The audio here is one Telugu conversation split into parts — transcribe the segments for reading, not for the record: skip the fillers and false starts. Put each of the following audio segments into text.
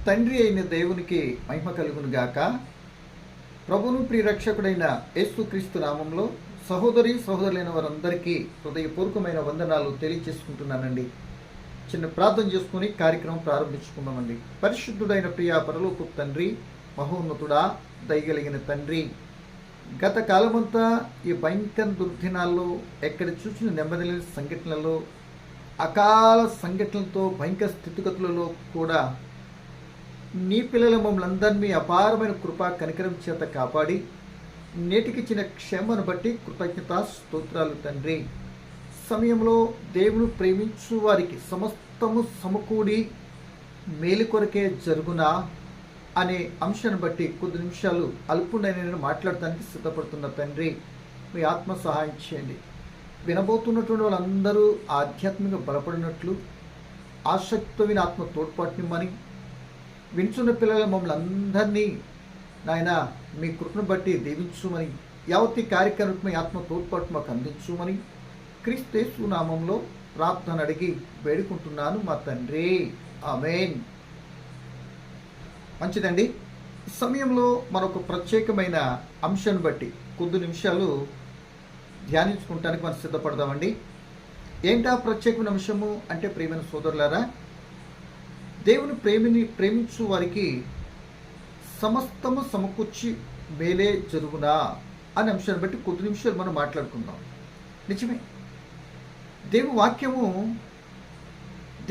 తండ్రి అయిన దేవునికి మహిమ కలుగును గాక. ప్రభువును ప్రియరక్షకుడైన యేసుక్రీస్తు నామంలో సహోదరి సహోదరులైన వారందరికీ హృదయపూర్వకమైన వందనాలు తెలియజేసుకుంటున్నానండి. చిన్న ప్రార్థన చేసుకుని కార్యక్రమం ప్రారంభించుకుందామండి. పరిశుద్ధుడైన ప్రియ పరలోకపు తండ్రి, మహోన్నతుడా, దయగలిగిన తండ్రి, గత కాలమంతా ఈ భయంకర దుర్దినాల్లో ఎక్కడ చూసిన నెమ్మది లేని సంఘటనలలో, అకాల సంఘటనలతో, భయంకర స్థితిగతులలో కూడా నీ పిల్లల మమ్మల్ని అందరినీ అపారమైన కృపా కనికరం చేత కాపాడి నేటికిచ్చిన క్షేమను బట్టి కృతజ్ఞతా స్తోత్రాలు తండ్రి. సమయంలో దేవుని ప్రేమించు వారికి సమస్తము సమకూడి మేలు కొరకే జరుగునా అనే అంశాన్ని బట్టి కొద్ది నిమిషాలు అల్పుడైన నేను మాట్లాడటానికి సిద్ధపడుతున్న తండ్రి, మీ ఆత్మ సహాయం చేయండి. వినబోతున్నటువంటి వాళ్ళందరూ ఆధ్యాత్మిక బలపడినట్లు ఆసక్తితో ఆత్మ తోడ్పాటునిమ్మని, వింటున్న పిల్లల మమ్మల్ని అందరినీ నాయన మీ కృపను బట్టి దీవించుమని, యావతి కార్యక్రమం ఆత్మ తోడ్పాటు మాకు అందించుమని క్రీస్తు నామంలో ప్రార్థన అడిగి వేడుకుంటున్నాను మా తండ్రి, ఆమేన్. మంచిదండి. ఈ సమయంలో మరొక ప్రత్యేకమైన అంశాన్ని బట్టి కొద్ది నిమిషాలు ధ్యానించుకుంటానికి మనం సిద్ధపడదామండి. ఏంటా ప్రత్యేకమైన అంశము అంటే, ప్రియమైన సోదరులారా, దేవుని ప్రేమించు వారికి సమస్తము సమకూర్చి మేలే జరుగునా అనే అంశాన్ని బట్టి కొద్ది నిమిషాలు మనం మాట్లాడుకుందాం. నిజమే, దేవుని వాక్యము,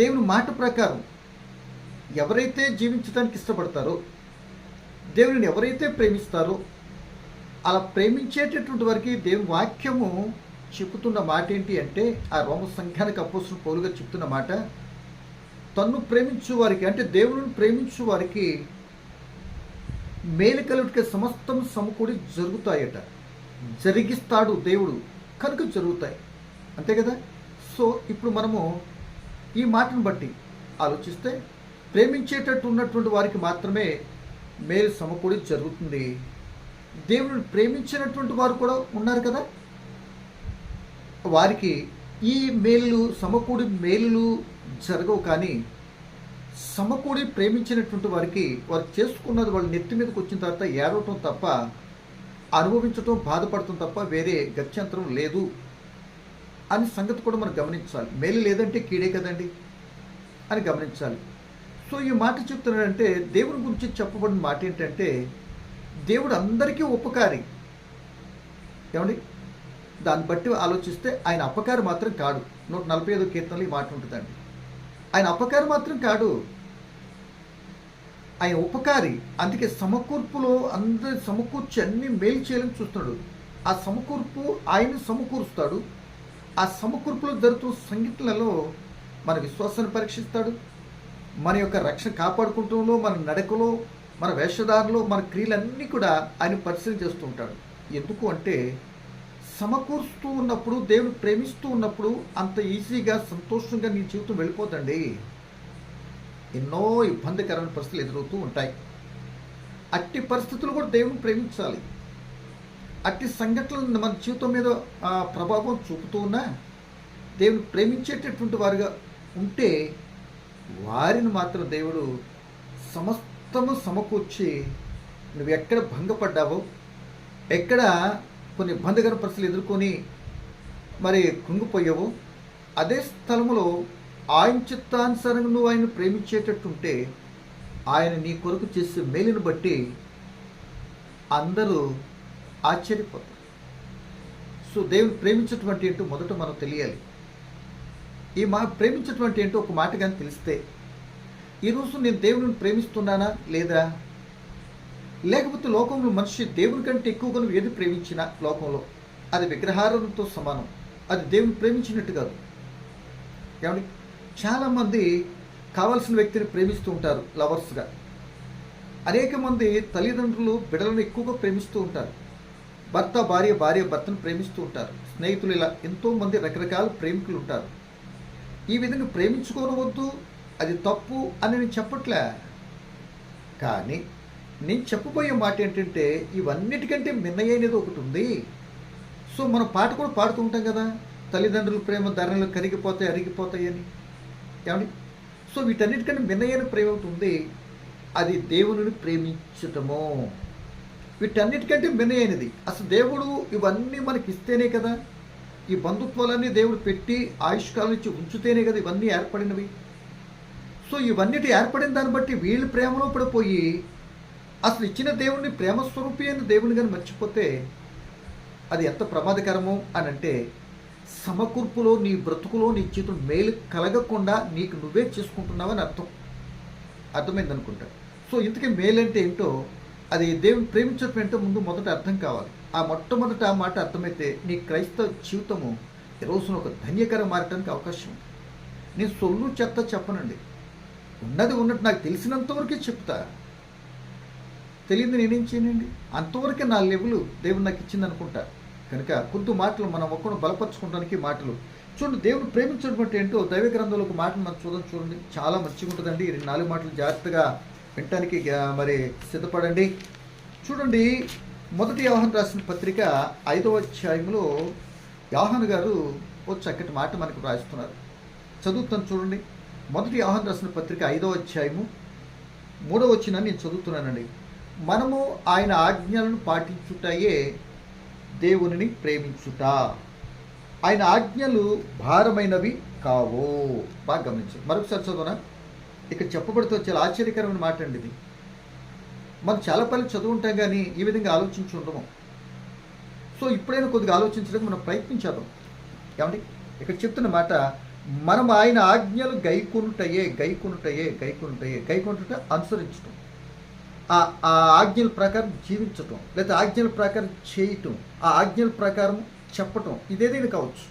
దేవుని మాట ప్రకారం ఎవరైతే జీవించడానికి ఇష్టపడతారో, దేవుని ఎవరైతే ప్రేమిస్తారో, అలా ప్రేమించేటటువంటి వారికి దేవుని వాక్యము చెబుతున్న మాట ఏంటి అంటే, ఆ రోమ సంఘానికి అపోస్తలుడు పౌలు గారు చెప్తున్న మాట, తన్ను ప్రేమించు వారికి అంటే దేవుని ప్రేమించు వారికి మేలు కలుగుటకే సమస్తం సమకూడి జరుగుతాయట. జరిగిస్తాడు దేవుడు కనుక జరుగుతాయి, అంతే కదా. సో ఇప్పుడు మనము ఈ మాటను బట్టి ఆలోచిస్తే, ప్రేమించేటట్టు ఉన్నటువంటి వారికి మాత్రమే మేలు సమకూడి జరుగుతుంది. దేవుని ప్రేమించినటువంటి వారు కూడా ఉన్నారు కదా, వారికి ఈ మేలు సమకూడి మేలు జరగవు. కానీ సమకూడి ప్రేమించినటువంటి వారికి వారు చేసుకున్నది వాళ్ళ నెత్తి మీదకి వచ్చిన తర్వాత ఏడవటం తప్ప, అనుభవించటం, బాధపడటం తప్ప వేరే గత్యంతరం లేదు అని సంగతి కూడా మనం గమనించాలి. మేలు లేదంటే కీడే కదండి అని గమనించాలి. సో ఈ మాట చెప్తున్నాడంటే, దేవుని గురించి చెప్పబడిన మాట ఏంటంటే, దేవుడు అందరికీ ఉపకారి. ఏమండి, దాన్ని బట్టి ఆలోచిస్తే ఆయన అపకారి మాత్రం కాడు. 145 కీర్తనలు ఈ మాట ఉంటుందండి. ఆయన అపకారి మాత్రం కాడు, ఆయన ఉపకారి. అందుకే సమకూర్పులో అందరి సమకూర్చి అన్ని మేలు చేయాలని చూస్తున్నాడు. ఆ సమకూర్పు ఆయన సమకూరుస్తాడు. ఆ సమకూర్పులో జరుగుతున్న సంఘటనలలో మన విశ్వాసాన్ని పరీక్షిస్తాడు. మన యొక్క రక్షణ కాపాడుకుంటంలో, మన నడకలో, మన వేషధారణలో, మన క్రియలన్నీ కూడా ఆయన పరిశీలన చేస్తూ ఉంటాడు. ఎందుకు అంటే, సమకూరుస్తూ ఉన్నప్పుడు, దేవుని ప్రేమిస్తూ ఉన్నప్పుడు అంత ఈజీగా సంతోషంగా నీ జీవితం వెళ్ళిపోతండి. ఎన్నో ఇబ్బందికరమైన పరిస్థితులు ఎదురవుతూ ఉంటాయి. అట్టి పరిస్థితులు కూడా దేవుని ప్రేమించాలి. అట్టి సంఘటనలు మన జీవితం మీద ప్రభావం చూపుతూ ఉన్నా దేవుని ప్రేమించేటటువంటి వారుగా ఉంటే, వారిని మాత్రం దేవుడు సమస్తము సమకూర్చి, నువ్వు ఎక్కడ భంగపడ్డావో, ఎక్కడ కొన్ని ఇబ్బందికర పరిస్థితులు ఎదుర్కొని మరి కృంగిపోయావు, అదే స్థలంలో ఆయన చిత్తానుసారంగా నువ్వు ఆయన ప్రేమించేటట్టుంటే, ఆయన నీ కొరకు చేసే మేలుని బట్టి అందరూ ఆశ్చర్యపోతారు. సో దేవుని ప్రేమించటువంటి ఏంటో మొదట మనం తెలియాలి. ఈ ప్రేమించటువంటి ఏంటో ఒక మాట కానీ తెలిస్తే, ఈరోజు నేను దేవుని ప్రేమిస్తున్నానా లేదా, లేకపోతే లోకంలో మనిషి దేవుని కంటే ఎక్కువగా నువ్వు ఏది ప్రేమించినా లోకంలో అది విగ్రహారాధనతో సమానం, అది దేవుని ప్రేమించినట్టు కాదు. ఏమండి, చాలామంది కావాల్సిన వ్యక్తిని ప్రేమిస్తూ ఉంటారు లవర్స్గా. అనేక మంది తల్లిదండ్రులు బిడ్డలను ఎక్కువగా ప్రేమిస్తూ ఉంటారు. భర్త భార్య, భార్య భర్తను ప్రేమిస్తూ ఉంటారు. స్నేహితులు, ఇలా ఎంతోమంది రకరకాల ప్రేమికులు ఉంటారు. ఈ విధంగా ప్రేమించుకోనవద్దు, అది తప్పు అని నేను చెప్పట్లే. కానీ నేను చెప్పబోయే మాట ఏంటంటే, ఇవన్నిటికంటే మిన్నయైనది ఒకటి ఉంది. సో మనం పాట కూడా పాడుతూ ఉంటాం కదా, తల్లిదండ్రుల ప్రేమ ధరలు కరిగిపోతాయి, అరిగిపోతాయి అని. ఏమండి, సో వీటన్నిటికంటే మిన్నయైన ప్రేమ ఒకటి ఉంది. అది దేవునిని ప్రేమించటము. వీటన్నిటికంటే మెనైనది. అసలు దేవుడు ఇవన్నీ మనకి ఇస్తేనే కదా, ఈ బంధుత్వాలన్నీ దేవుడు పెట్టి ఆయుష్కాలం నుంచి ఉంచితేనే కదా ఇవన్నీ ఏర్పడినవి. సో ఇవన్నిటి ఏర్పడిన దాన్ని బట్టి వీళ్ళు ప్రేమలో పడిపోయి అసలు ఇచ్చిన దేవుడిని, ప్రేమస్వరూపి అయిన దేవుని కానీ మర్చిపోతే అది ఎంత ప్రమాదకరమో అని అంటే, సమకూర్పులో నీ బ్రతుకులో నీ జీవితం మేలు కలగకుండా నీకు నువ్వే చేసుకుంటున్నావని అర్థమైంది అనుకుంటా. సో ఇంతకీ మేలు అంటే ఏంటో, అది దేవుని ప్రేమించడం ఏంటో ముందు మొదట అర్థం కావాలి. ఆ మొట్టమొదట ఆ మాట అర్థమైతే నీ క్రైస్తవ జీవితము ఈ రోజున ఒక ధన్యకరం మారటానికి అవకాశం ఉంది. నేను సొల్లు చెత్త చెప్పనండి, ఉన్నది ఉన్నట్టు నాకు తెలిసినంతవరకే చెప్తా. తెలియదు నేనేం చేయనండి, అంతవరకే నా లెవెల్ దేవుడు నాకు ఇచ్చింది అనుకుంటా. కనుక కొద్ది మాటలు మనం ఒక్కడు బలపరచుకోవడానికి మాటలు చూడండి. దేవుడు ప్రేమించడం అంటే ఏంటో దైవ గ్రంథంలో ఒక మాటను మనం చూడండి, చాలా మంచిగా ఉంటుందండి. ఈ 4 మాటలు జాగ్రత్తగా వినటానికి మరి సిద్ధపడండి. చూడండి, మొదటి యోహాను రాసిన పత్రిక 5వ అధ్యాయంలో యోహాను గారు ఒక చక్కటి మాట మనకు రాస్తున్నారు. చదువుతాను చూడండి. మొదటి యోహాను రాసిన పత్రిక 5వ అధ్యాయము 3వ వచనాన్ని నేను చదువుతున్నానండి. మనము ఆయన ఆజ్ఞలను పాటించుటయే దేవునిని ప్రేమించుట, ఆయన ఆజ్ఞలు భారమైనవి కావు. బాగా గమనించండి. మరొకసారి చదువునా. ఇక్కడ చెప్పబడుతూ చాలా ఆశ్చర్యకరమైన మాట అండి ఇది. మనం చాలా పనులు చదువుంటాం కానీ ఈ విధంగా ఆలోచించి ఉండము. సో ఇప్పుడైనా కొద్దిగా ఆలోచించడానికి మనం ప్రయత్నించాం. ఏమండి, ఇక్కడ చెప్తున్న మాట, మనం ఆయన ఆజ్ఞలు గైకొనుట అనుసరించటం, ఆ ఆజ్ఞల ప్రకారం జీవించటం, లేదా ఆజ్ఞల ప్రకారం చేయటం, ఆ ఆజ్ఞల ప్రకారం చెప్పటం, ఇదేదైనా కావచ్చు.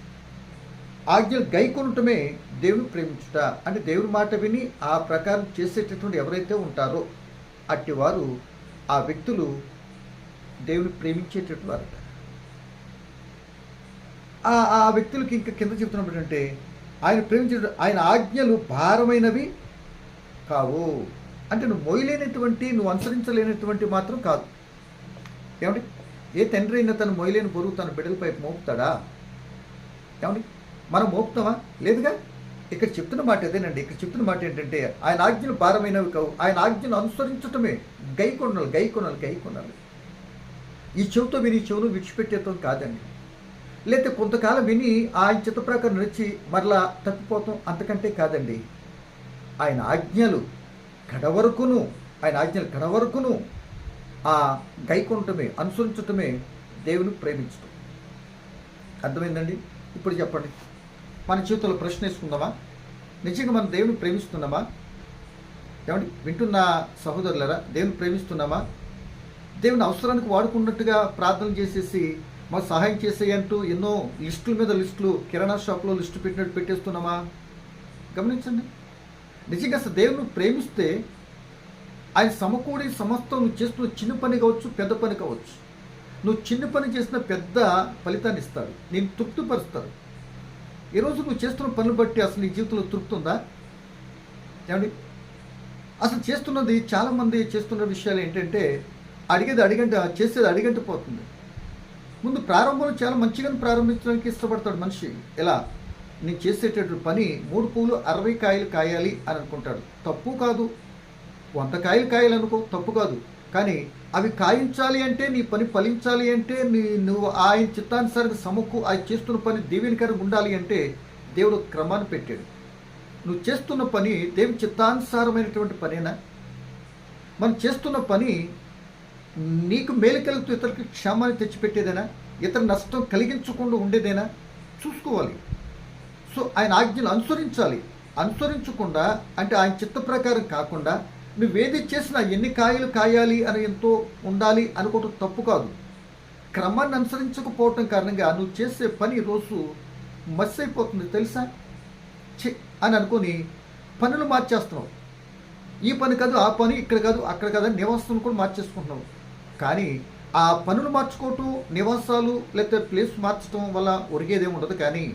ఆజ్ఞలు గైకొనటమే దేవుని ప్రేమించుట. అంటే దేవుని మాట విని ఆ ప్రకారం చేసేటటువంటి ఎవరైతే ఉంటారో అట్టివారు, ఆ వ్యక్తులు దేవుని ప్రేమించేటటువంటి వారట. ఆ వ్యక్తులకి ఇంకా కింద చెప్తున్నప్పుడు అంటే, ఆయన ప్రేమించే, ఆయన ఆజ్ఞలు భారమైనవి కావు. అంటే నువ్వు మోయలేనటువంటి, నువ్వు అనుసరించలేనటువంటి మాత్రం కాదు. ఏమండి, ఏ తండ్రి అయినా తను మోయలేని బరువు తన బిడ్డలపై మోపుతాడా? ఏమండి, మనం మోపుతామా? లేదుగా. ఇక్కడ చెప్తున్న మాట అదేనండి. ఇక్కడ చెప్తున్న మాట ఏంటంటే, ఆయన ఆజ్ఞలు భారమైనవి కావు, ఆయన ఆజ్ఞలు అనుసరించటమే. గైకొనాలి. ఈ చెవుతో విని చెవును విడిచిపెట్టేతం కాదండి. లేకపోతే కొంతకాలం విని ఆయన చిత్త ప్రకారం నడిచి మరలా తప్పిపోతాం, అంతకంటే కాదండి. ఆయన ఆజ్ఞలు కడవరకును ఆ గైకొనటమే, అనుసరించటమే దేవుని ప్రేమించటం. అర్థమైందండి? ఇప్పుడు చెప్పండి, మన జీవితంలో ప్రశ్న వేసుకుందామా? నిజంగా మనం దేవుని ప్రేమిస్తున్నామా? ఏమండి, వింటున్న సహోదరులరా, దేవుని ప్రేమిస్తున్నామా? దేవుని అవసరానికి వాడుకున్నట్టుగా ప్రార్థన చేసేసి మాకు సహాయం చేసేయంటూ ఎన్నో లిస్టుల మీద లిస్టులు, కిరాణా షాప్లో లిస్టు పెట్టినట్టు పెట్టేస్తున్నామా? గమనించండి. నిజంగా అసలు దేవుని ప్రేమిస్తే ఆయన సమకూడి సమస్తం నువ్వు చేస్తున్న చిన్న పని కావచ్చు, పెద్ద పని కావచ్చు, నువ్వు చిన్న పని చేసిన పెద్ద ఫలితాన్ని ఇస్తాడు, నేను తృప్తిపరుస్తాడు. ఈరోజు నువ్వు చేస్తున్న పనులు బట్టి అసలు నీ జీవితంలో తృప్తి ఉందా? ఏమండి, అసలు చేస్తున్నది, చాలామంది చేస్తున్న విషయాలు ఏంటంటే, చేసేది అడిగంట పోతుంది. ముందు ప్రారంభంలో చాలా మంచిగానే ప్రారంభించడానికి ఇష్టపడతాడు మనిషి. ఎలా, నేను చేసేటటువంటి పని 3 పూలు 60 కాయలు కాయాలి అని అనుకుంటాడు. తప్పు కాదు. 100 కాయలు కాయాలనుకో, తప్పు కాదు. కానీ అవి కాయించాలి అంటే, నీ పని ఫలించాలి అంటే, నువ్వు ఆయన చిత్తానుసారంగా ఆయన చేస్తున్న పని దీవెనకరంగా ఉండాలి అంటే దేవుడు క్రమాన్ని పెట్టాడు. నువ్వు చేస్తున్న పని దేవుని చిత్తానుసారమైనటువంటి పనేనా? మనం చేస్తున్న పని నీకు మేలు కలుగుతూ ఇతరులకు క్షేమాన్ని తెచ్చిపెట్టేదేనా? ఇతర నష్టం కలిగించకుండా ఉండేదేనా? చూసుకోవాలి. సో ఆయన ఆజ్ఞలు అనుసరించకుండా, అంటే ఆయన చిత్త ప్రకారం కాకుండా నువ్వేది చేసినా ఎన్ని కాయలు కాయాలి అని ఎంతో ఉండాలి అనుకోవటం తప్పు కాదు. క్రమాన్ని అనుసరించకపోవటం కారణంగా నువ్వు చేసే పని రోజు మస్ అయిపోతుంది తెలుసా అని అనుకొని పనులు మార్చేస్తున్నావు. ఈ పని కాదు, ఆ పని ఇక్కడ కాదు, అక్కడ కాదు అని నివాసం కూడా మార్చేసుకుంటున్నావు. కానీ ఆ పనులు మార్చుకోవటం, నివాసాలు లేకపోతే ప్లేస్ మార్చడం వల్ల ఒరిగేదేమి ఉండదు. కానీ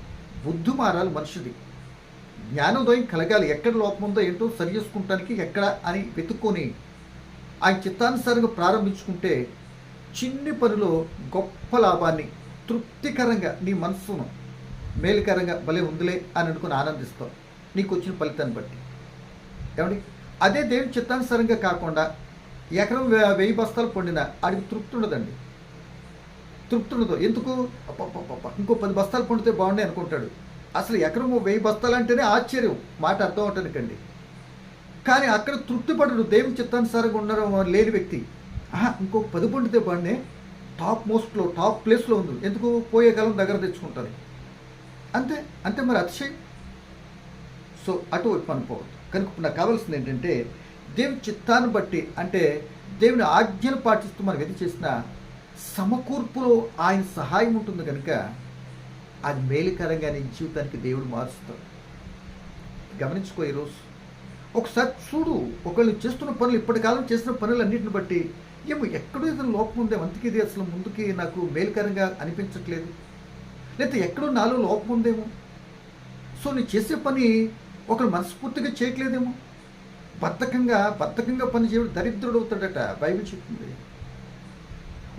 బుద్ధి మారాలి మనిషిది, జ్ఞానోదయం కలగాలి. ఎక్కడ లోపం ఉందో ఏంటో సరి చేసుకుంటానికి ఎక్కడ అని వెతుక్కొని ఆయన చిత్తానుసారంగా ప్రారంభించుకుంటే చిన్ని పనిలో గొప్ప లాభాన్ని, తృప్తికరంగా నీ మనస్సును మేలుకరంగా భలే ఉందిలే అని అనుకుని ఆనందిస్తావు నీకు వచ్చిన ఫలితాన్ని బట్టి. ఏమండి, అదే దేవుని చిత్తానుసారంగా కాకుండా ఎకరం 1000 బస్తాలు పండినా ఆడికి తృప్తి ఉండదండి. తృప్తి ఉండదు. ఎందుకు? అబ్బబ్బబ్బబ్బా! ఇంకో 10 బస్తాలు పండితే బాగుండే అనుకుంటాడు. అసలు ఎకరం 1000 బస్తాలు అంటేనే ఆశ్చర్యం. మాట అర్థం అవటానికండి. కానీ అక్కడ తృప్తి పడడు దేవుని చిత్తానుసారంగా ఉండడం లేని వ్యక్తి. ఇంకో 10 పండితే బాగుండే, టాప్ ప్లేస్లో ఉంది. ఎందుకు? పోయే కాలం దగ్గర తెచ్చుకుంటుంది. అంతే అంతే మరి అతిశయం. సో అటువైపు అనుకోవద్దు. కనుక నాకు కావాల్సింది ఏంటంటే దేవుని చిత్తాన్ని బట్టి, అంటే దేవుని ఆజ్ఞను పాటిస్తూ మనం ఏది చేసినా సమకూర్పులో ఆయన సహాయం ఉంటుంది కనుక అది మేలుకరంగా నీ జీవితానికి దేవుడు మారుస్తాడు. గమనించుకో ఈరోజు ఒకసారి చూడు, ఒకళ్ళు చేస్తున్న పనులు, ఇప్పటి కాలం చేసిన పనులన్నింటిని బట్టి ఏమో ఎక్కడో ఏదైనా లోపం ఉందే, అందుకే ఇది అసలు ముందుకి నాకు మేలుకరంగా అనిపించట్లేదు, లేకపోతే ఎక్కడో నాలో లోపం ఉందేమో. సో నీ చేసే పని ఒకరు మనస్ఫూర్తిగా చేయట్లేదేమో. బద్ధకంగా పని చేయడం దరిద్రుడు అవుతాడట బైబిల్ చెప్తుంది.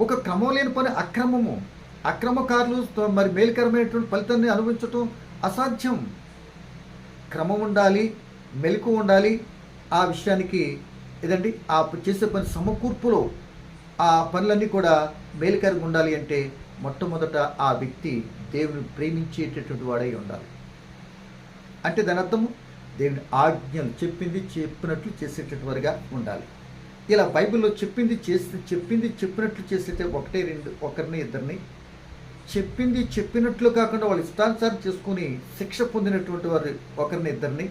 ఒక క్రమం లేని పని అక్రమము. అక్రమకారులు మరి మేలుకరమైనటువంటి ఫలితాన్ని అనుభవించటం అసాధ్యం. క్రమం ఉండాలి, మెలకు ఉండాలి. ఆ విషయానికి ఏదండి, ఆ చేసే పని సమకూర్పులో ఆ పనులన్నీ కూడా మేలుకరంగా ఉండాలి అంటే మొట్టమొదట ఆ వ్యక్తి దేవుని ప్రేమించేటటువంటి వాడై ఉండాలి. అంటే దాని అర్థము దేవుని ఆజ్ఞలు చెప్పినట్లు చేసేటటువంటి వారిగా ఉండాలి. ఇలా బైబిల్లో చెప్పింది చెప్పినట్లు చేసేటే 1, 2 ఒకరిని ఇద్దరిని, చెప్పినట్లు కాకుండా వాళ్ళు ఇష్టానుసారం చేసుకుని శిక్ష పొందినటువంటి వారు ఒకరిని ఇద్దరిని.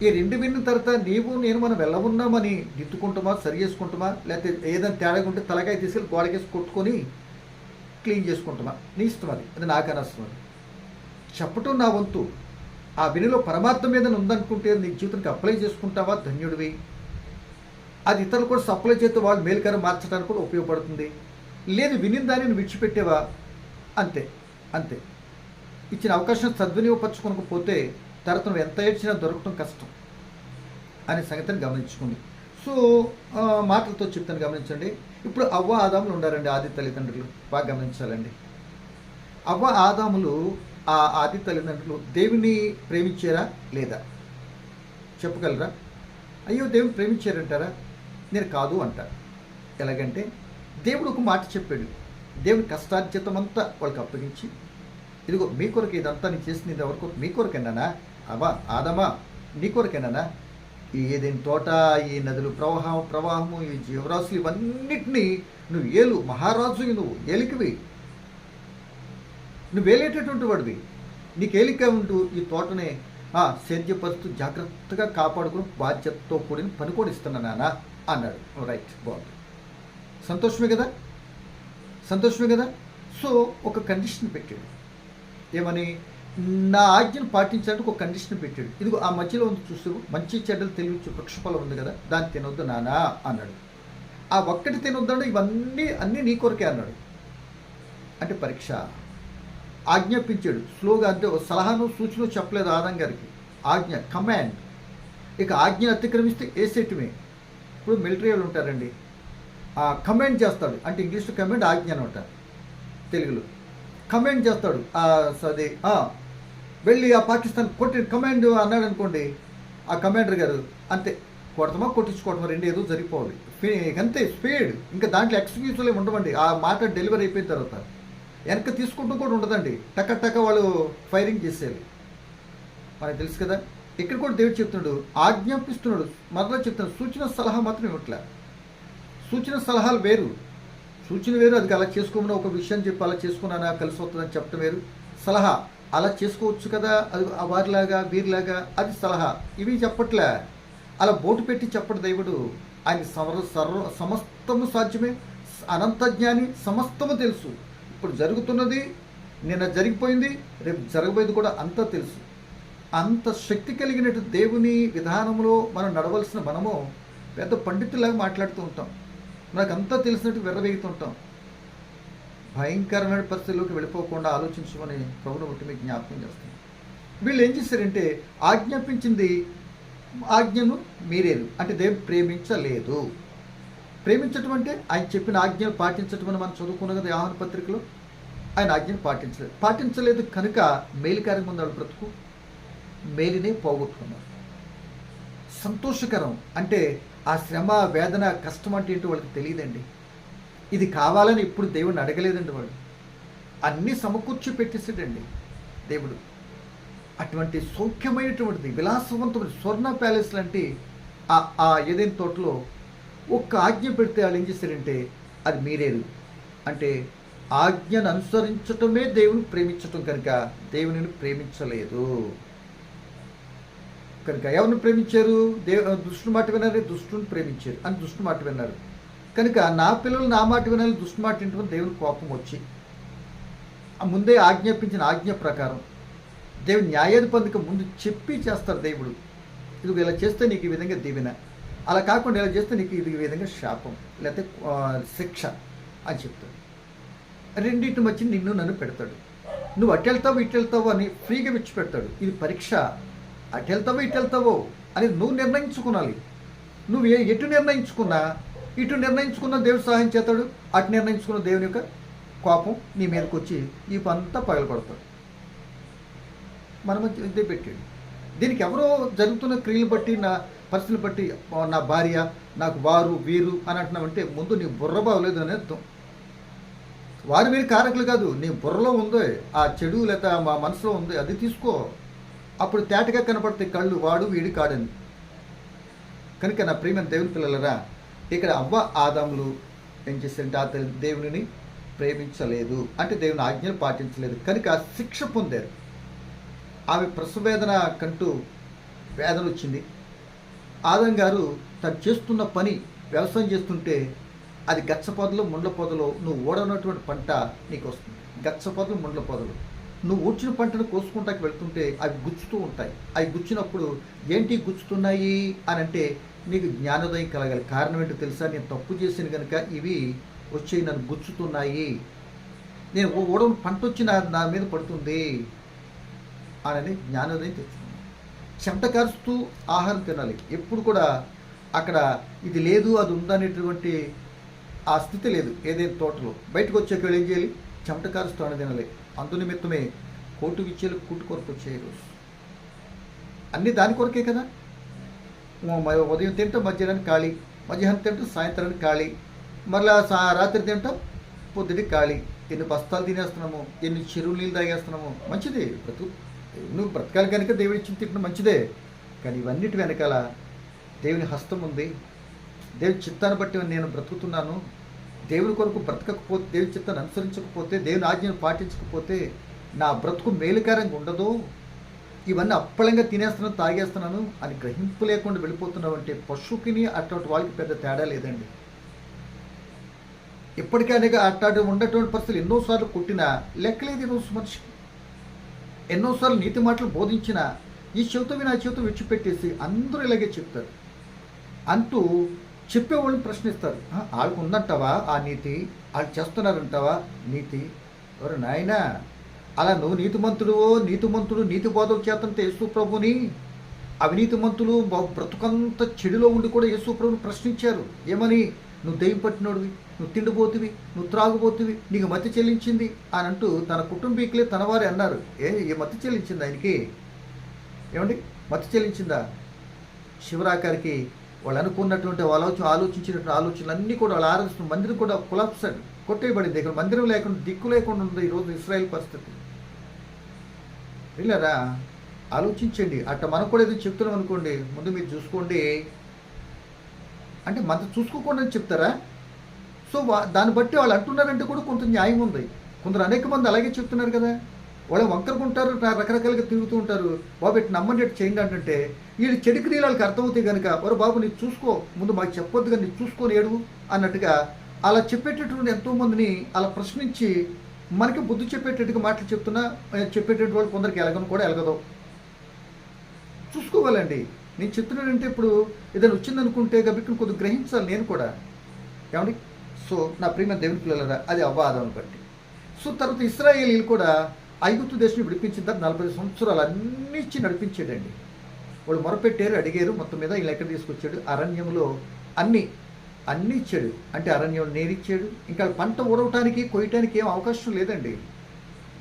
ఈ 2 విన్న తర్వాత నీవు నేను మనం వెళ్ళవున్నామని దిద్దుకుంటామా, సరి చేసుకుంటామా, లేకపోతే ఏదైనా తేడా ఉంటే తలకాయ తీసుకెళ్ళి గోడకేసి కొట్టుకొని క్లీన్ చేసుకుంటామా, నీ ఇష్టం. అది నాకు అనవసరం. చెప్పటం నా వంతు. ఆ వినిలో పరమార్థం మీద ఉందనుకుంటే నీ జీవితానికి అప్లై చేసుకుంటావా, ధన్యుడివి. అది ఇతరులు కూడా సప్లై చేస్తే వాళ్ళు మేలుకరం మార్చడానికి కూడా ఉపయోగపడుతుంది. లేదు వినిన దాన్ని నువ్వు విడిచిపెట్టేవా, అంతే. ఇచ్చిన అవకాశం సద్వినియోగపరచుకోకపోతే తర్వాత నువ్వు ఎంత ఏడ్చినా దొరకటం కష్టం అనే సంగతిని గమనించుకోండి. సో మాటలతో చెప్తాను, గమనించండి. ఇప్పుడు అవ్వ ఆదాములు ఉండారండి, ఆది తల్లిదండ్రులు. బాగా గమనించాలండి. అవ్వ ఆదాములు, ఆ ఆది తల్లిదండ్రులు దేవుని ప్రేమించారా లేదా చెప్పగలరా? అయ్యో దేవుని ప్రేమించారంటారా? నేను కాదు అంటారు. ఎలాగంటే దేవుడు ఒక మాట చెప్పాడు. దేవుని కష్టార్జితం అంతా వాళ్ళకి అప్పగించి, ఇదిగో మీ కొరకు ఇదంతా నేను చేసింది, ఇది ఎవరికొరకు? మీ కొరకేనానా? ఆదమా నీ కొరకేనానా? ఈ ఏదైనా తోట, ఈ నదులు ప్రవాహము, ఈ జీవరాశులు ఇవన్నిటినీ నువ్వు ఏలు, మహారాజు నువ్వు ఏలికవి, నువ్వు వేలేటటువంటి వాడివి. నీకు ఏలిక ఉంటూ ఈ తోటనే సేద్యపరుస్తూ జాగ్రత్తగా కాపాడుకుని బాధ్యతతో కూడిన పని కూడా ఇస్తున్నా నాన్న అన్నాడు. రైట్, బాగుంది, సంతోషమే కదా. సో ఒక కండిషన్ పెట్టాడు. ఏమని? నా ఆజ్ఞను పాటించడానికి ఒక కండిషన్ పెట్టాడు. ఇదిగో ఆ మధ్యలో ఉంది చూస్తూ, మంచి చెడ్డలు తెలియచ్చు వృక్షఫలం ఉంది కదా, దాన్ని తినొద్దు నానా అన్నాడు. ఆ ఒక్కటి తినొద్దంటే అన్నీ నీ కొరకే అన్నాడు. అంటే పరీక్ష. ఆజ్ఞాపించాడు స్లోగా, అంటే సలహాను సూచన చెప్పలేదు ఆదాం గారికి. ఆజ్ఞ, కమాండ్. ఇక ఆజ్ఞ అతిక్రమిస్తే వేసేయటమే. ఇప్పుడు మిలిటరీ వాళ్ళు ఉంటారండి, కమాండ్ చేస్తాడు. అంటే ఇంగ్లీష్లో కమాండ్, ఆజ్ఞ అనమాట. తెలుగులో కమాండ్ చేస్తాడు. అదే వెళ్ళి ఆ పాకిస్తాన్ కొట్టి కమాండ్ అన్నాడు అనుకోండి, ఆ కమాండర్ గారు అంతే, కొడతామా కొట్టించుకోవటమా రెండు ఏదో జరిగిపోవాలి, అంతే స్పీడ్. ఇంకా దాంట్లో ఎక్స్క్యూజ్లే ఉండవండి. ఆ మాట డెలివరీ అయిపోయిన తర్వాత వెనక తీసుకుంటూ కూడా ఉండదండి, టక్క వాళ్ళు ఫైరింగ్ చేసేయాలి. మనకు తెలుసు కదా. ఇక్కడ కూడా దేవుడు చెప్తున్నాడు, ఆజ్ఞాపిస్తున్నాడు, మరలా చెప్తున్నాడు. సూచన సలహా మాత్రం ఇవ్వట్లే. సూచన సలహాలు వేరు, సూచన వేరు. అది అలా చేసుకోమని ఒక విషయం చెప్పి అలా చేసుకున్నానా కలిసి వస్తుందని చెప్పడం వేరు. సలహా అలా చేసుకోవచ్చు కదా, అది వారిలాగా వీరిలాగా, అది సలహా. ఇవి చెప్పట్లే. అలా బోటు పెట్టి చెప్పడు దేవుడు. ఆయన సమస్తము సాధ్యమే, అనంత జ్ఞాని, సమస్తము తెలుసు. ఇప్పుడు జరుగుతున్నది, నిన్న జరిగిపోయింది, రేపు జరగబోయేది కూడా అంతా తెలుసు. అంత శక్తి కలిగినట్టు దేవుని విధానంలో మనం నడవలసిన మనము పెద్ద పండితులాగా మాట్లాడుతూ ఉంటాం. మనకు అంతా తెలిసినట్టు విర్రవేగుతుంటాం. భయంకరమైన పరిస్థితుల్లోకి వెళ్ళిపోకుండా ఆలోచించమని ప్రభువును బట్టి మీకు జ్ఞాపకం చేస్తాం. వీళ్ళు ఏం చేశారంటే ఆజ్ఞాపించింది, ఆజ్ఞను మీరేరు. అంటే దేవుడు ప్రేమించలేదు. ప్రేమించటం అంటే ఆయన చెప్పిన ఆజ్ఞలు పాటించటం అని మనం చదువుకున్నాం కదా యోహాను పత్రికలో. ఆయన ఆజ్ఞను పాటించలేదు కనుక మేలుకార్యం ముందు బ్రతుకు మేలునే పోగొట్టుకున్నారు. సంతోషకరం. అంటే ఆ శ్రమ, వేదన, కష్టం అంటే ఏంటో వాళ్ళకి తెలియదండి. ఇది కావాలని ఎప్పుడు దేవుడిని అడగలేదండి వాళ్ళు. అన్నీ సమకూర్చి పెట్టేసాడండి దేవుడు. అటువంటి సౌఖ్యమైనటువంటిది, విలాసవంతమైన స్వర్ణ ప్యాలెస్ లాంటి ఆ ఏదైనా తోటలో ఒక్క ఆజ్ఞ పెడితే వాళ్ళు ఏం చేశారంటే అది మీరేరు. అంటే ఆజ్ఞను అనుసరించటమే దేవుని ప్రేమించటం కనుక దేవునిని ప్రేమించలేదు. కనుక ఎవరిని ప్రేమించారు? దుష్టుని మాట వినాలి, దుష్టుని ప్రేమించారు అని దుష్టుని మాట విన్నారు. కనుక నా పిల్లలు నా మాట వినాలి, దుష్టు మాట వింటున్న దేవుని కోపం వచ్చి ముందే ఆజ్ఞాపించిన ఆజ్ఞ ప్రకారం దేవుని న్యాయాధిపతికి ముందు చెప్పి చేస్తారు దేవుడు. ఇది ఇలా చేస్తే నీకు ఈ విధంగా దీవెన, అలా కాకుండా ఇలా చేస్తే నీకు ఇది ఈ విధంగా శాపం లేకపోతే శిక్ష అని చెప్తాడు. రెండింటి మధ్య నిన్ను నన్ను పెడతాడు. నువ్వు అటు వెళ్తావు ఇటు వెళ్తావు అని ఫ్రీగా విడిచి పెడతాడు. ఇది పరీక్ష. అటు వెళ్తావో ఇటు వెళ్తావో అని నువ్వు నిర్ణయించుకోవాలి. నువ్వు ఎటు నిర్ణయించుకున్నా, ఇటు నిర్ణయించుకున్న దేవుడు సహాయం చేస్తాడు, అటు నిర్ణయించుకున్న దేవుని యొక్క కోపం నీ మీదకి వచ్చి ఈ పంతా పగలగొడతాడు. మన మధ్య ఇదే పెట్టాడు. దీనికి ఎవరో జరుగుతున్న క్రియలు బట్టి, నా పరిస్థితులు బట్టి నా భార్య నాకు వారు వీరు అని అంటున్నావంటే ముందు నీ బుర్ర బాగలేదు అని అర్థం. వారు వీరు కారకులు కాదు, నీ బుర్రలో ఉందో ఆ చెడు లేక మా మనసులో ఉంది, అది తీసుకో. అప్పుడు తేటగా కనపడితే కళ్ళు వాడు వీడి కాడని. కనుక నా ప్రియమైన దేవుని పిల్లలరా, ఇక్కడ అవ్వ ఆదాములు ఏం చేశారంటే ఆ దేవునిని ప్రేమించలేదు, అంటే దేవుని ఆజ్ఞలు పాటించలేదు కనుక శిక్ష పొందారు. ఆమె ప్రసవేదన కంటూ వేదన వచ్చింది. ఆదం గారు తను చేస్తున్న పని, వ్యవసాయం చేస్తుంటే అది గచ్చ పొదలు ముండ్ల పొదలు, నువ్వు ఓడనటువంటి పంట నీకు వస్తుంది. గచ్చ పొదలు ముండ్ల పొదలు, నువ్వు ఊడ్చిన పంటను కోసుకుంటాకి వెళ్తుంటే అవి గుచ్చుతూ ఉంటాయి. అవి గుచ్చినప్పుడు ఏంటి గుచ్చుతున్నాయి అని అంటే నీకు జ్ఞానోదయం కలగాలి. కారణం ఏంటో తెలుసా? నేను తప్పు చేసిన కనుక ఇవి వచ్చి నన్ను గుచ్చుతున్నాయి, నేను ఓడని పంట వచ్చి నా మీద పడుతుంది అని జ్ఞానోదయం తెచ్చుకున్నాను. చెమట కారుస్తూ ఆహారం తినాలి. ఎప్పుడు కూడా అక్కడ ఇది లేదు అది ఉందనేటువంటి ఆ స్థితి లేదు. ఏదైనా తోటలో బయటకు వచ్చాక ఏం చేయాలి? చెమట కారుస్తూ అని తినాలి. అందు నిమిత్తమే కోటు విచ్చేలు కూటు కొరకు వచ్చే రోజు అన్నీ దాని కొరకే కదా. ఉదయం తింటాం, మధ్యాహ్నానికి ఖాళీ, మధ్యాహ్నం తింటాం, సాయంత్రానికి ఖాళీ, మరలా రాత్రి తింటాం, పొద్దుటికి ఖాళీ. ఎన్ని బస్తాలు తినేస్తున్నాము, ఎన్ని చెరువు నీళ్ళు తాగేస్తున్నాము. మంచిది, నువ్వు బ్రతకాలి కనుక దేవుడి ఇచ్చిన తిట్టడం మంచిదే. కానీ ఇవన్నిటి వెనకాల దేవుని హస్తం ఉంది. దేవుని చిత్తాన్ని బట్టి నేను బ్రతుకుతున్నాను. దేవుని కొరకు బ్రతకకపోతే, దేవుని చిత్తాన్ని అనుసరించకపోతే, దేవుని ఆజ్ఞను పాటించకపోతే నా బ్రతుకు మేలుకరంగా ఉండదు. ఇవన్నీ అప్పళంగా తినేస్తున్నాను, తాగేస్తున్నాను అని గ్రహింపు లేకుండా వెళ్ళిపోతున్నావు అంటే పశువుకిని అటువంటి వాళ్ళకి పెద్ద తేడా లేదండి. ఇప్పటికైనా అట్లాంటి ఉండేటువంటి పరిస్థితులు ఎన్నోసార్లు కొట్టినా లెక్కలేదు ఈరోజు మనిషికి. ఎన్నోసార్లు నీతి మాటలు బోధించినా ఈ చెవితో విని ఆ చెవితో విడిచిపెట్టేసి అందరూ ఇలాగే చెప్తారు అంటూ చెప్పేవాళ్ళని ప్రశ్నిస్తారు. వాళ్ళకు ఉందంటావా ఆ నీతి? వాళ్ళు చేస్తున్నారంటావా నీతి? ఎవరు నాయనా, అలా నువ్వు నీతిమంతుడు నీతి బోధన చేతంటే యేసు ప్రభుని, అవినీతిమంతులు బ్రతుకంత చెడులో ఉండి కూడా యేసు ప్రభుని ప్రశ్నించారు. ఏమని? నువ్వు దెయ్యం పట్టినోడివి, నువ్వు తిండిపోతువి, నువ్వు త్రాగుబోతువి, నీకు మతి చెల్లించింది అని అంటూ తన కుటుంబీకులే తన వారే అన్నారు. ఏ మతి చెల్లించింది ఆయనకి? ఏమండి మతి చెల్లించిందా? శివరాకారికి వాళ్ళు అనుకున్నటువంటి ఆలోచించినటువంటి ఆలోచనలు కూడా వాళ్ళు ఆరాధిస్తున్న మందిరం కూడా కొలాప్సాడు, కొట్టేయబడింది. ఇక్కడ మందిరం లేకుండా దిక్కు లేకుండా ఉంది ఈరోజు ఇశ్రాయేల్ పరిస్థితి. వీళ్ళరా ఆలోచించండి. అట్ట మనం కూడా ఏదో చెప్తున్నాం అనుకోండి, ముందు మీరు చూసుకోండి అంటే మన చూసుకోకుండా చెప్తారా? సో దాన్ని బట్టి వాళ్ళు అంటున్నారంటే కూడా కొంత న్యాయం ఉంది. కొందరు అనేక మంది అలాగే చెప్తున్నారు కదా. వాళ్ళు వంకరకుంటారు, రకరకాలుగా తిరుగుతూ ఉంటారు. బాబు ఇటు నమ్మండి, ఇటు చేయండి అంటే వీళ్ళు చెడు క్రియలు వాళ్ళకి అర్థమవుతాయి కనుక ఒరే బాబు నీకు చూసుకో, ముందు మాకు చెప్పొద్దు కానీ నీకు చూసుకొని ఏడు అన్నట్టుగా అలా చెప్పేటటువంటి ఎంతోమందిని అలా ప్రశ్నించి మనకి బుద్ధి చెప్పేటట్టుగా మాటలు చెప్పేటటువంటి వాళ్ళు కొందరికి ఎలగను కూడా ఎలగదు. చూసుకోవాలండి. నేను చెప్తున్నానంటే ఇప్పుడు ఏదైనా వచ్చిందనుకుంటే కాబట్టి కొద్దిగా గ్రహించాలి నేను కూడా. ఏమండి? సో నా ప్రియమైన దేవుని పిల్లలరా, అది అవ్వాదాన్ని బట్టి. సో తర్వాత ఇశ్రాయేలీలు కూడా ఐగుప్తు దేశం విడిపించిన తర్వాత 40 సంవత్సరాలు అన్నీ ఇచ్చి నడిపించాడండి. వాళ్ళు మొరపెట్టారు, అడిగారు, మొత్తం మీద వీళ్ళు ఎక్కడ తీసుకొచ్చాడు? అరణ్యంలో అన్నీ ఇచ్చాడు. అంటే అరణ్యం నేరిచ్చాడు. ఇంకా పంట ఊడవటానికి కొయ్యటానికి ఏం అవకాశం లేదండి.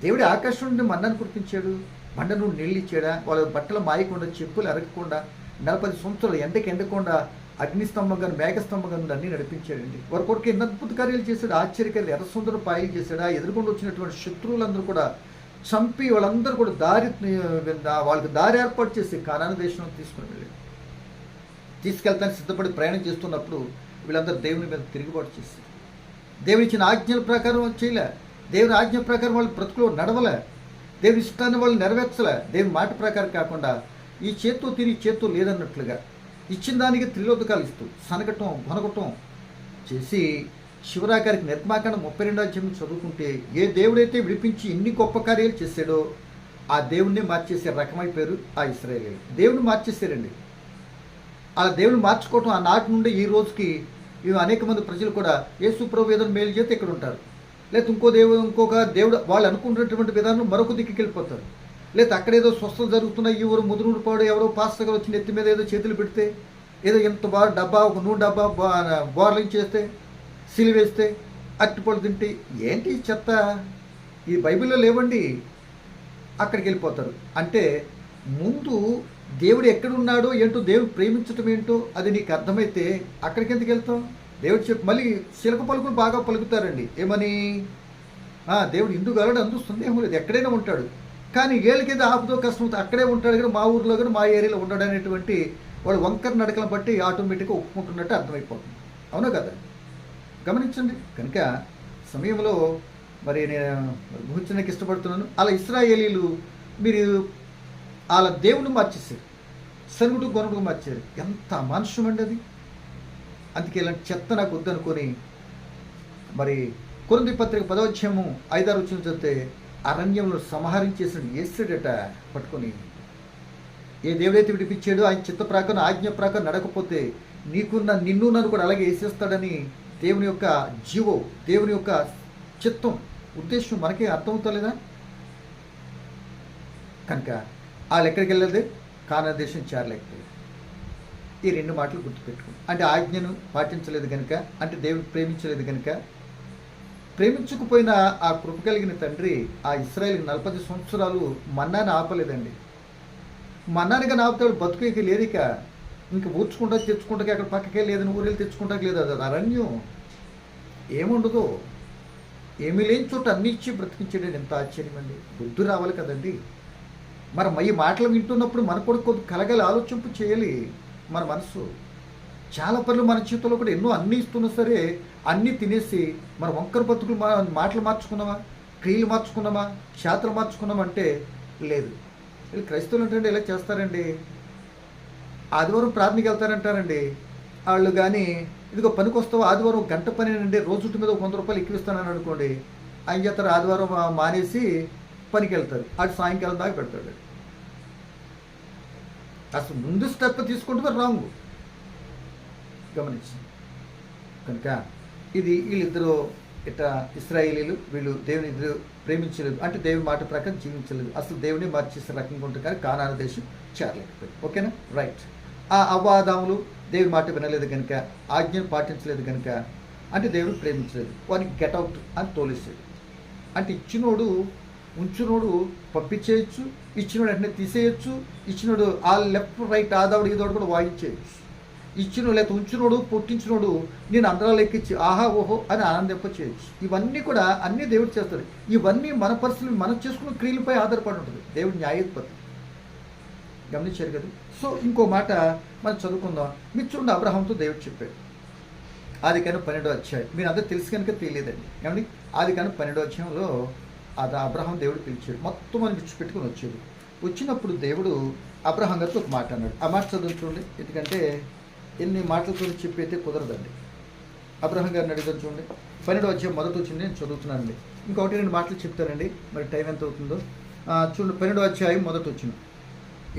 దేవుడి ఆకాశం నుండి మన్నాను కురిపించాడు, మండ నుండి నీళ్ళు ఇచ్చాడా, వాళ్ళ బట్టలు మాయకుండా, చెప్పులు ఎరగకుండా, 40 సంవత్సరాలు ఎండకి ఎండకుండా అగ్నిస్తంభంగా మేఘస్తంభంగా నుండి అన్నీ నడిపించాడండి. వారి కొరకు ఎన్ని అద్భుత కార్యాలు చేశాడు, ఆశ్చర్యకార్యాలు, ఎర్రసుందర పాయలు చేశాడు. ఆ ఎదుర్కొంటూ వచ్చినటువంటి శత్రువులందరూ కూడా చంపి వాళ్ళందరూ కూడా వాళ్ళకి దారి ఏర్పాటు చేసి కానాను దేశంలో తీసుకుని వెళ్ళాడు. తీసుకెళ్తానికి సిద్ధపడి ప్రయాణం చేస్తున్నప్పుడు వీళ్ళందరూ దేవుని మీద తిరుగుబాటు చేశారు. దేవుని ఇచ్చిన ఆజ్ఞల ప్రకారం చేయలే, దేవుని ఆజ్ఞ ప్రకారం వాళ్ళు బ్రతుకులో నడవలే, దేవుని ఇష్టాన్ని వాళ్ళు నెరవేర్చలే. దేవుని మాట ప్రకారం కాకుండా ఈ చేత్తో తిరిగి చేత్తో లేదన్నట్లుగా ఇచ్చిన దానికి త్రిలోదకాలు ఇస్తూ సనగటం గొనగటం చేసి శివరాకారికి నిర్మాకాండ 32వ అధ్యాయం చదువుకుంటే ఏ దేవుడైతే విడిపించి ఇన్ని గొప్ప కార్యాలు చేశాడో ఆ దేవుణ్ణి మార్చేసే రకమైపోయారు ఆ ఇశ్రాయేలీయులు. దేవుని మార్చేసారండి. అలా దేవుని మార్చుకోవటం ఆ నాటి నుండి ఈ రోజుకి అనేక మంది ప్రజలు కూడా యేసు ప్రభు ఏదైనా మేలు చేస్తే ఇక్కడ ఉంటారు, లేదా ఇంకొక దేవుడు వాళ్ళు అనుకున్నటువంటి విధానం మరొక దిక్కుకి వెళ్ళిపోతారు. లేదా అక్కడేదో స్వస్థత జరుగుతున్న ఈ ఊరు ముదురుడు పాడు ఎవరో పాస్టర్ గారు వచ్చి నెత్తి మీద ఏదో చేతులు పెడితే ఏదో ఎంత బాగా డబ్బా ఒక నూనె డబ్బా బోర్లింగ్ చేస్తే సిలివేస్తే అరటిపళ్ళు తింటే ఏంటి చెత్త, ఈ బైబిల్లో లేవండి. అక్కడికి వెళ్ళిపోతారు. అంటే ముందు దేవుడు ఎక్కడున్నాడో ఏంటో, దేవుడు ప్రేమించటం ఏంటో అది నీకు అర్థమైతే అక్కడికి ఎందుకు వెళ్తాం? దేవుడు చెప్పి మళ్ళీ చిలక పలుకులు బాగా పలుకుతారండి. ఏమని? దేవుడు ఇందు గలడు అందు సందేహం లేదు, ఎక్కడైనా ఉంటాడు. కానీ ఏళ్ళకేదో ఆపుతో కష్టం అక్కడే ఉంటాడు కానీ మా ఊర్లో కానీ మా ఏరియాలో ఉండడు అనేటువంటి వాడు వంకర నడకలను బట్టి ఆటోమేటిక్గా ఒప్పుకుంటున్నట్టు అర్థమైపోతుంది. అవునా కదా? గమనించండి. కనుక సమయంలో మరి నేను ముగించడానికి ఇష్టపడుతున్నాను. అలా ఇశ్రాయేలీలు మీరు వాళ్ళ దేవుని మార్చేశారు, సరుగుడు గొనుడు మార్చారు. ఎంత మానుషం అండి అది. అందుకే ఇలాంటి చెత్త నాకు వద్దనుకొని మరి కొరింథీ పత్రిక 10వ అధ్యాయము 5-6 వచనం చదివితే అరణ్యంలో సంహరించేసిన యేసుడట పట్టుకొని ఏ దేవుడైతే విడిపించాడో ఆయన చిత్త ప్రకారం ఆజ్ఞ ప్రకారం నడకపోతే నిన్ను నన్ను కూడా అలాగే వేసేస్తాడని దేవుని యొక్క జీవో, దేవుని యొక్క చిత్తం, ఉద్దేశం మనకి అర్థమవుతలేదా? కనుక వాళ్ళు ఎక్కడికి వెళ్ళదే కానాను దేశం చేరలేకపోయారు. ఈ 2 మాటలు గుర్తుపెట్టుకుని, అంటే ఆజ్ఞను పాటించలేదు కనుక, అంటే దేవుని ప్రేమించలేదు కనుక. ప్రేమించకపోయిన ఆ కృప కలిగిన తండ్రి ఆ ఇశ్రాయేలుకి 40 సంవత్సరాలు మన్నాని ఆపలేదండి. మన్నానిగా ఆపుతాడు, బతుకుకి లేరిక ఇంక ఊర్చుకుంటా తెచ్చుకుంటాకి అక్కడ పక్కకే లేదని ఊరెళ్ళి తెచ్చుకుంటాకి లేదు. అది అరణ్యం ఏముండదు, ఏమీ లేని చోట అన్ని ఇచ్చి బ్రతికించాడు. ఎంత ఆశ్చర్యం అండి. బుద్ధి రావాలి కదండి. మరి ఈ మాటలు వింటున్నప్పుడు మన కూడా కొద్ది కలగలి ఆలోచింపు చేయాలి మన మనసు. చాలా పనులు మన చేతుల్లో కూడా ఎన్నో అన్నీ ఇస్తున్నా సరే అన్నీ తినేసి మన వంకర బతుకులు మాటలు మార్చుకున్నామా, క్రియలు మార్చుకున్నామా, శాస్త్రం మార్చుకున్నామా అంటే లేదు. వీళ్ళు క్రైస్తవులు అంటే ఇలా చేస్తారండి. ఆదివారం ప్రార్థనకి వెళ్తారంటారండి వాళ్ళు. కానీ ఇదిగో పనికి వస్తావు, ఆదివారం గంట పని అండి, రోజుటి మీద 100 రూపాయలు ఎక్కిస్తానని అనుకోండి. ఆయన చేస్తారు ఆదివారం మానేసి పనికి వెళ్తారు. అటు సాయంకాలం దాకా పెడతాడు. అసలు ముందు స్టెప్ తీసుకుంటే రాంగ్. గమనించి కనుక ఇది వీళ్ళిద్దరూ ఇట్లా ఇశ్రాయేలీలు వీళ్ళు దేవుని ఇద్దరు ప్రేమించలేదు, అంటే దేవుని మాట ప్రకారం జీవించలేదు, అసలు దేవుని మార్చేసే రకంగా ఉంటుంది. కానీ కానాను దేశం చేరలేకపోయింది. ఓకేనా? రైట్. ఆ అవ్వాదాములు దేవుని మాట వినలేదు కనుక, ఆజ్ఞను పాటించలేదు కనుక, అంటే దేవుడు ప్రేమించలేదు, వారికి గెట్అవుట్ అని తోలేసాడు. అంటే ఇచ్చినోడు ఉంచినోడు పంపించేయచ్చు, ఇచ్చినోడు వెంటనే తీసేయచ్చు, ఇచ్చినోడు ఆ లెఫ్ట్ రైట్ ఆదావుడు ఈదోడు కూడా వాయించేయచ్చు. ఇచ్చినోడు లేకపోతే ఉంచినోడు పుట్టించినోడు నేను అందరాలు ఎక్కించి ఆహా ఓహో అని ఆనందింప చేయొచ్చు. ఇవన్నీ కూడా అన్నీ దేవుడు చేస్తాడు. ఇవన్నీ మన పరిస్థితులు మనం చేసుకున్న క్రియలపై ఆధారపడి ఉంటుంది. దేవుడి న్యాయోత్పత్తి గమనించారు కదా. సో ఇంకో మాట మనం చదువుకుందాం. మీరు చూడండి, అబ్రహాంతో దేవుడు చెప్పాడు ఆదికాండం 12వ అధ్యాయం. మీరు అందరూ తెలుసు కనుక తెలియదండి. ఏమండి? ఆదికాండం 12వ అధ్యాయంలో అది అబ్రహాం దేవుడు పిలిచాడు, మొత్తం మనం విడిచిపెట్టుకుని వచ్చాడు. వచ్చినప్పుడు దేవుడు అబ్రహాం గారితో ఒక మాట అన్నాడు. ఆ మాట చదువు చూడండి, ఎందుకంటే ఎన్ని మాటలతో చెప్పి అయితే కుదరదండి. అబ్రహాం గారిని అడిగారు చూడండి, 12వ అధ్యాయం మొదట వచ్చింది, నేను చదువుతున్నానండి. ఇంకొకటి 2 మాటలు చెప్తానండి, మరి టైం ఎంత అవుతుందో చూడండి. 12వ అధ్యాయం మొదట వచ్చింది.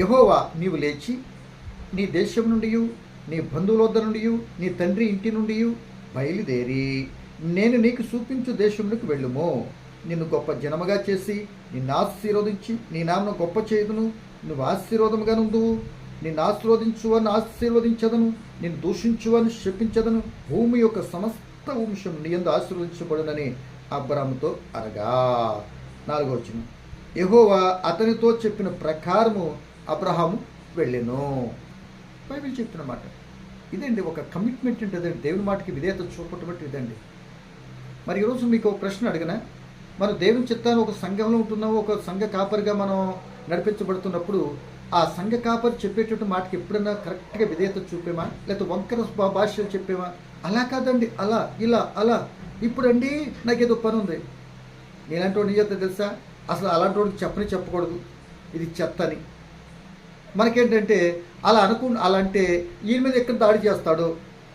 యెహోవా నీవు లేచి నీ దేశం నుండి, నీ బంధువుల వద్ద నుండి, నీ తండ్రి ఇంటి నుండి బయలుదేరి నేను నీకు చూపించు దేశంలోకి వెళ్ళుము. నిన్ను గొప్ప జనముగా చేసి నిన్ను ఆశీర్వదించి నీ నామను గొప్ప చేయుదును. నువ్వు ఆశీర్వాదముగా నుందువు. నిన్ను ఆశీర్వదించువని ఆశీర్వదించదను, నిన్ను దూషించువని శపించదను. భూమి యొక్క సమస్త వంశం నీ యందు ఆశీర్వదించబడునని అబ్రాముతో అనగా. 4వ వచనం. యెహోవా అతనితో చెప్పిన ప్రకారము అబ్రహాము వెళ్ళెను. బైబిల్ చెప్తున్న మాట ఇదండి. ఒక కమిట్మెంట్ ఉంటుందండి, దేవుని మాటకి విధేయత చూపటం బట్టి ఇదండి. మరి ఈరోజు మీకు ఒక ప్రశ్న అడిగిన, మనం దేవుని చిత్తాన్ని ఒక సంఘంలో ఉంటున్నాము, ఒక సంఘ కాపరిగా మనం నడిపించబడుతున్నప్పుడు ఆ సంఘ కాపరి చెప్పేటటువంటి మాటకి ఎప్పుడైనా కరెక్ట్గా విధేయత చూపేమా, లేకపోతే వంకర భాషలు చెప్పేమా? అలా కాదండి, అలా ఇలా అలా. ఇప్పుడండి నాకేదో పని ఉంది, నేనంటే నీ చెప్తే తెలుసా, అసలు అలాంటి వాడికి చెప్పకూడదు, ఇది చెత్త అని. మనకేంటంటే అలా అలా అంటే ఈయన మీద ఎక్కడ దాడి చేస్తాడో,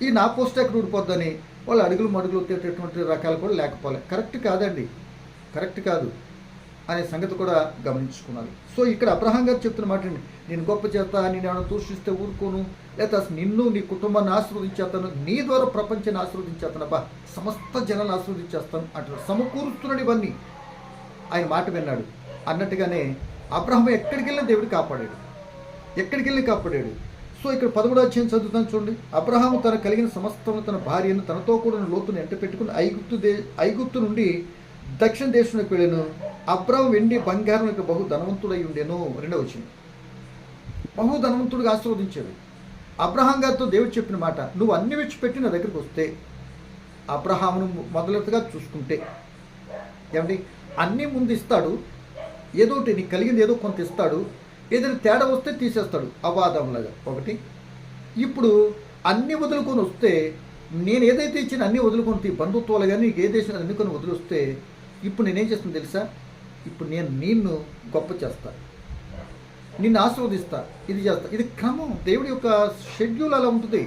ఈ నా పోస్ట్ ఎక్కడ ఊడిపోద్దని వాళ్ళు అడుగులు మడుగులు వచ్చేటటువంటి రకాలు కూడా లేకపోలే. కరెక్ట్ కాదండి, కరెక్ట్ కాదు అనే సంగతి కూడా గమనించుకున్నాను. సో ఇక్కడ అబ్రహాం గారు చెప్తున్న మాట, నేను గొప్ప చేస్తా, నేను ఏమైనా దూషిస్తే ఊరుకోను, లేకపోతే అసలు నిన్ను నీ కుటుంబాన్ని ఆశీర్వదించేస్తాను, నీ ద్వారా ప్రపంచాన్ని ఆశీర్వదించేస్తాను, సమస్త జనాన్ని ఆశీర్వదించేస్తాను అంటాడు. సమకూరుస్తున్నాడు ఇవన్నీ. ఆయన మాట విన్నాడు అన్నట్టుగానే అబ్రహాం ఎక్కడికి వెళ్ళినా దేవుడు కాపాడాడు, ఎక్కడికి వెళ్ళి కాపాడాడు. సో ఇక్కడ 11వ అధ్యాయం చదువుతాను చూడండి. అబ్రహాము తన కలిగిన సమస్తము, తన భార్యను, తనతో కూడిన లోతును ఎంట పెట్టుకుని ఐగుప్తు నుండి దక్షిణ దేశంలోకి వెళ్ళాను. అబ్రహాం వెండి బంగారం బహు ధనవంతుడై ఉండేను. 2వ వచనం, బహు ధనవంతుడిగా ఆశీర్వదించాడు. అబ్రహాం గారితో దేవుడు చెప్పిన మాట, నువ్వు అన్ని విడిచిపెట్టి నా దగ్గరికి వస్తే, అబ్రహామును మొదలెట్టుగా చూసుకుంటే ఏమండి అన్నీ ముందు ఇస్తాడు, ఏదోటి నీకు కలిగింది ఏదో కొంత ఇస్తాడు, ఏదైనా తేడా వస్తే తీసేస్తాడు అవాదంలాగా. ఒకటి, ఇప్పుడు అన్నీ వదులుకొని వస్తే, నేను ఏదైతే ఇచ్చిన అన్నీ వదులుకొని బంధుత్వాలు కానీ నీకు ఏ దేశం అన్ని కొన్ని వదిలిస్తే, ఇప్పుడు నేనేం చేస్తాను తెలుసా, ఇప్పుడు నేను నిన్ను గొప్ప చేస్తా, నిన్ను ఆశీర్వదిస్తా, ఇది చేస్తా. ఇది క్రమం, దేవుడి యొక్క షెడ్యూల్ అలా ఉంటుంది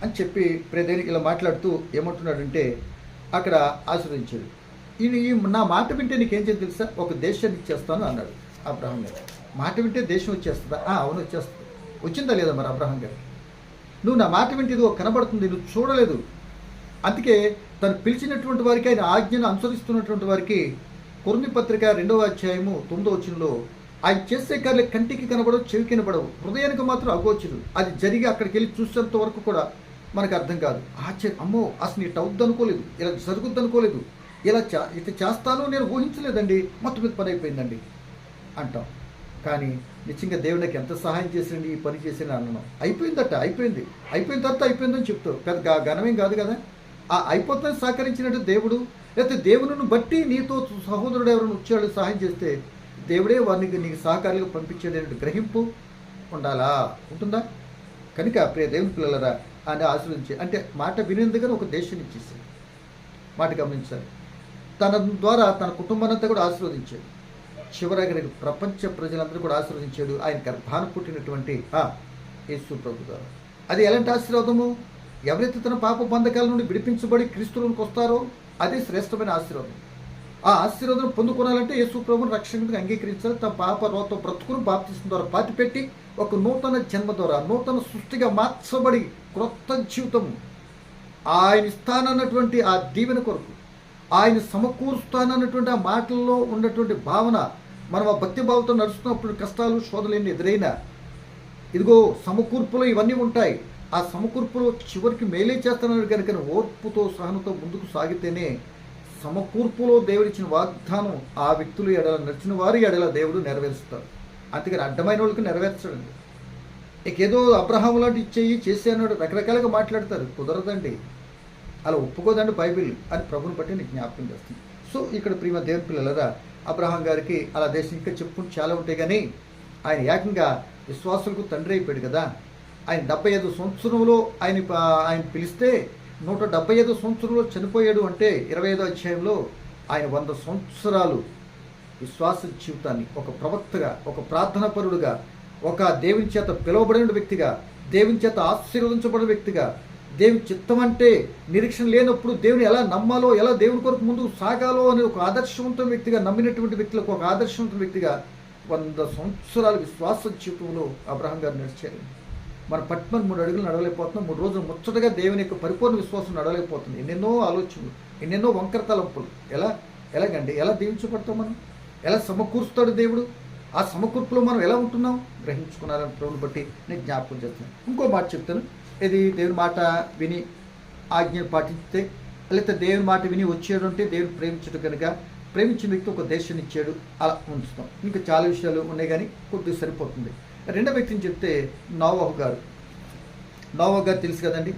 అని చెప్పి ప్రదేవునికి ఇలా మాట్లాడుతూ ఏమంటున్నాడంటే అక్కడ ఆశీర్వదించాడు. ఈ నా మాట వింటే నీకేం చేయాలి తెలుసా, ఒక దేశాన్ని ఇచ్చేస్తాను అన్నాడు అబ్రహాం గారు. మాట వింటే దేశం వచ్చేస్తుందా? అవును వచ్చేస్తుంది. వచ్చిందా లేదా మరి అబ్రహాం గారు? నువ్వు నా మాట వింటే ఇదిగో కనబడుతుంది, నువ్వు చూడలేదు. అందుకే తను పిలిచినటువంటి వారికి, ఆయన ఆజ్ఞను అనుసరిస్తున్నటువంటి వారికి కొరింథీ పత్రిక 2వ అధ్యాయము 9వ వచనంలో, ఆయన చేసే కార్యాలు కంటికి కనబడవు, చెవికి కనబడవు, హృదయానికి మాత్రం అగోచరు. అది జరిగి అక్కడికి వెళ్ళి చూసేంత వరకు కూడా మనకు అర్థం కాదు. ఆశ్చర్యం, అమ్మో అసలు ఇటు అవుద్ది అనుకోలేదు, ఇలా జరుగుద్ది అనుకోలేదు, ఇలా ఇట్లా చేస్తాను నేను ఊహించలేదండి, మొత్తం మీద పని అయిపోయిందండి అంటాం. కానీ నిజంగా దేవునికి ఎంత సహాయం చేసిండి, ఈ పని చేసిన అన్నాను. అయిపోయిందట, అయిపోయిన తర్వాత అయిపోయిందని చెప్తావు, పెద్ద ఘనమేం కాదు కదా. ఆ అయిపోతుందని సహకరించినట్టు దేవుడు, లేకపోతే దేవుని బట్టి నీతో సహోదరుడు ఎవరైనా వచ్చాడు సహాయం చేస్తే దేవుడే వారికి నీకు సహకారులుగా పంపించేటటువంటి గ్రహింపు ఉండాలా, ఉంటుందా? కనుక ప్రియ దేవుని పిల్లలరా అని ఆశీర్వదించి, అంటే మాట వినేందుకని ఒక దేశాన్ని ఇచ్చేసాడు. మాట గమనించాలి. తన ద్వారా తన కుటుంబానంతా కూడా ఆశీర్వదించాడు. చివరికి ప్రపంచ ప్రజలందరూ కూడా ఆశీర్వదించాడు ఆయన గర్భాన పుట్టినటువంటి యేసు ప్రభు ద్వారా. అది ఎలాంటి ఆశీర్వాదము? ఎవరైతే తన పాప బంధకాల నుండి విడిపించబడి క్రీస్తులోనికి వస్తారో అదే శ్రేష్టమైన ఆశీర్వాదం. ఆ ఆశీర్వాదం పొందుకోవాలంటే యేసు ప్రభువును రక్షకుడిగా అంగీకరించాలి. తమ పాప రోత బ్రతుకును బాప్తిసం ద్వారా పాతిపెట్టి ఒక నూతన జన్మ ద్వారా నూతన సృష్టిగా మార్చబడి క్రొత్త జీవితం ఆయన ఇస్తానన్నటువంటి ఆ దీవెన కొరకు, ఆయన సమకూరుస్తానన్నటువంటి ఆ మాటల్లో ఉన్నటువంటి భావన, మనం ఆ భక్తి భావంతో నడుస్తున్నప్పుడు కష్టాలు శోధనలు ఎదురైనా ఇదిగో సమకూర్పులో ఇవన్నీ ఉంటాయి. ఆ సమకూర్పులో చివరికి మేలే చేస్తానని కనుక ఓర్పుతో సహనంతో ముందుకు సాగితేనే సమకూర్పులో దేవుడిచ్చిన వాగ్దానం ఆ వ్యక్తులు ఎడల, నడిచిన వారి ఎడల దేవుడు నెరవేరుస్తారు. అందుకని అడ్డమైన వాళ్ళకి నెరవేర్చడండి. ఏదో అబ్రహాం లాంటి ఇచ్చేయి చేసే అన్నాడు రకరకాలుగా మాట్లాడతారు, కుదరదండి, అలా ఒప్పుకోదండి బైబిల్ అని ప్రభుని బట్టి నీకు జ్ఞాపకం చేస్తుంది. సో ఇక్కడ ప్రియమ దేవుని పిల్లలరా, అబ్రహాం గారికి అలా దేశం ఇంకా చెప్పుకుంటూ చాలా ఉంటాయి, కానీ ఆయన ఏకంగా విశ్వాసులకు తండ్రి అయిపోయాడు కదా. ఆయన 75 సంవత్సరంలో ఆయన పిలిస్తే 175 సంవత్సరంలో చనిపోయాడు. అంటే 25వ అధ్యాయంలో ఆయన 100 సంవత్సరాలు విశ్వాస జీవితాన్ని ఒక ప్రవక్తగా, ఒక ప్రార్థనాపరుడుగా, ఒక దేవుని చేత పిలువబడిన వ్యక్తిగా, దేవుని చేత ఆశీర్వదించబడిన వ్యక్తిగా, దేవుని చిత్తం అంటే నిరీక్షణ లేనప్పుడు దేవుని ఎలా నమ్మాలో, ఎలా దేవుని కొరకు ముందుకు సాగాలో అనే ఒక ఆదర్శవంతమైన వ్యక్తిగా, నమ్మినటువంటి వ్యక్తులకు ఒక ఆదర్శవంతమైన వ్యక్తిగా 100 సంవత్సరాలు విశ్వాస జీవితంలో అబ్రహాం గారు నడిచారు. మన పట్మన్ 3 అడుగులు నడవలేకపోతున్నాం, 3 రోజులు ముచ్చటగా దేవుని యొక్క పరిపూర్ణ విశ్వాసం నడవలేకపోతుంది. ఎన్నెన్నో ఆలోచనలు, ఎన్నెన్నో వంకర తలంపులు. ఎలాగండి, ఎలా దీవించబడతాం మనం? ఎలా సమకూరుస్తాడు దేవుడు? ఆ సమకూర్పులో మనం ఎలా ఉంటున్నాం గ్రహించుకున్నారని ప్రభుని బట్టి నేను జ్ఞాపకం చేస్తున్నాను. ఇంకో మాట చెప్తాను, ఇది దేవుని మాట విని ఆజ్ఞను పాటిస్తే, లేకపోతే దేవుని మాట విని వచ్చాడు అంటే దేవుని ప్రేమించడం కనుక ప్రేమించిన వ్యక్తి ఒక దేశాన్ని ఇచ్చాడు, అలా ఉంచుతాం. ఇంకా చాలా విషయాలు ఉన్నాయి కానీ కొద్దిగా సరిపోతుంది. రెండో వ్యక్తిని చెప్తే నోవహు గారు. నోవహు గారు తెలుసు కదండి.